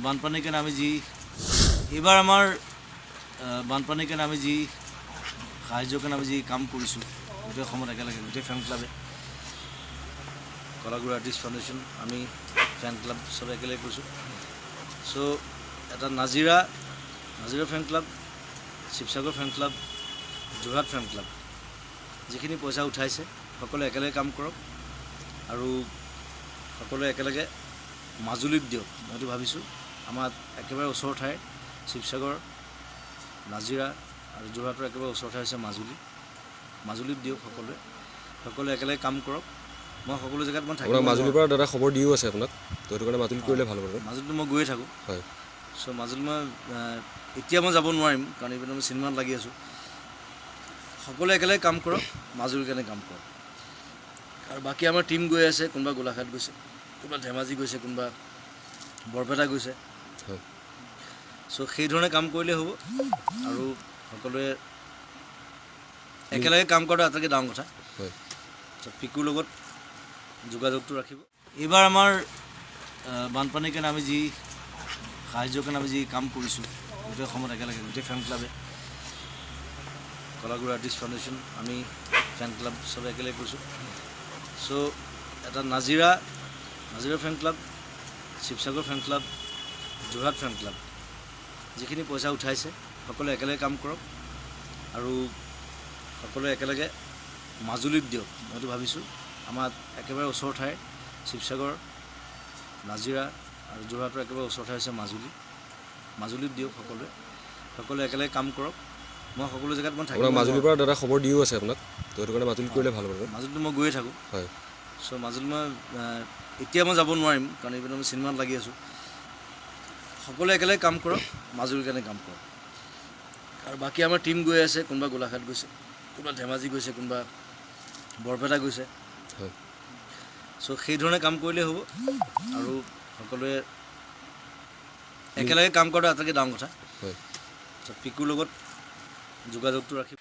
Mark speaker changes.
Speaker 1: বানপানীৰ কাৰণে আমি যি এইবাৰ আমাৰ বানপানীৰ কাৰণে আমি যি সাহায্যৰ কাৰণে আমি যি কাম কৰিছোঁ গোটেই অসমত একেলগে গোটেই ফেন ক্লাবে কলাগুৰু আৰ্টিষ্ট ফাউণ্ডেশ্যন আমি ফেন ক্লাব চবে একেলগে কৰিছোঁ। চ' এটা নাজিৰা ফেন ক্লাব, শিৱসাগৰ ফেন ক্লাব, যোৰহাট ফেন ক্লাব যিখিনি পইচা উঠাইছে সকলোৱে একেলগে কাম কৰক আৰু সকলোৱে একেলগে মাজুলীত দিয়ক। মইতো ভাবিছোঁ আমাৰ একেবাৰে ওচৰৰ ঠাই শিৱসাগৰ, নাজিৰা আৰু যোৰহাটৰ একেবাৰে ওচৰৰ ঠাই হৈছে মাজুলীত দিয়ক। সকলোৱে একেলগে কাম কৰক। মই সকলো জেগাত মই থাকিব
Speaker 2: মাজুলীৰ পৰা দাদা খবৰ দিও আছে আপোনাক, তো সেইটো কাৰণে মাজুলীত কৰিলে ভাল হ'ব।
Speaker 1: মাজুলীত মই গৈয়ে থাকোঁ।
Speaker 2: হয়।
Speaker 1: চ' মাজুলীত মই এতিয়া মই যাব নোৱাৰিম কাৰণ এইপিনে মই চিনেমাত লাগি আছোঁ। সকলোৱে একেলগে কাম কৰক, মাজুলীৰ কাৰণে কাম কৰক। আৰু বাকী আমাৰ টীম গৈ আছে, কোনোবা গোলাঘাট গৈছে, কোনোবা ধেমাজি গৈছে, কোনোবা বৰপেটা গৈছে।
Speaker 2: হয়।
Speaker 1: চ' সেইধৰণে কাম কৰিলে হ'ব আৰু সকলোৱে একেলগে কাম কৰাটো আটাইতকৈ ডাঙৰ কথা।
Speaker 2: হয়।
Speaker 1: চ' পিকুৰ লগত যোগাযোগটো ৰাখিব। এইবাৰ আমাৰ বানপানীৰ কাৰণে আমি যি সাহায্যৰ কাৰণে আমি যি কাম কৰিছোঁ গোটেই অসমত একেলগে গোটেই ফেন ক্লাবে কলাগুৰু আৰ্টিষ্ট ফাউণ্ডেশ্যন আমি ফেন ক্লাব চবে একেলগে কৰিছোঁ। চ' এটা নাজিৰা ফেন ক্লাব, শিৱসাগৰ ফেন ক্লাব, যোৰহাট ফেন ক্লাব যিখিনি পইচা উঠাইছে সকলোৱে একেলগে কাম কৰক আৰু সকলোৱে একেলগে মাজুলীত দিয়ক। মইতো ভাবিছোঁ আমাৰ একেবাৰে ওচৰৰ ঠাই শিৱসাগৰ, নাজিৰা আৰু যোৰহাটৰ একেবাৰে ওচৰৰ ঠাই হৈছে মাজুলীত দিয়ক। সকলোৱে একেলগে কাম কৰক। মই সকলো জেগাত মই থাকিব
Speaker 2: মাজুলীৰ পৰা দাদা খবৰ দিও আছে আপোনাক, তো সেইটো কাৰণে মাজুলীত কৰিলে ভাল হ'ব।
Speaker 1: মাজুলীত মই গৈয়ে থাকোঁ।
Speaker 2: হয়।
Speaker 1: চ' মাজুলীত মই এতিয়া মই যাব নোৱাৰিম কাৰণ এইপিনে মই চিনেমাত লাগি আছোঁ। সকলোৱে একেলগে কাম কৰক, মাজুলীৰ কাৰণে কাম কৰক। আৰু বাকী আমাৰ টীম গৈ আছে, কোনোবা গোলাঘাট গৈছে, কোনোবা ধেমাজি গৈছে, কোনোবা বৰপেটা গৈছে।
Speaker 2: হয়।
Speaker 1: চ' সেইধৰণে কাম কৰিলে হ'ব আৰু সকলোৱে একেলগে কাম কৰাটো আটাইতকৈ ডাঙৰ কথা।
Speaker 2: হয়।
Speaker 1: চ' পিকুৰ লগত যোগাযোগটো ৰাখিব।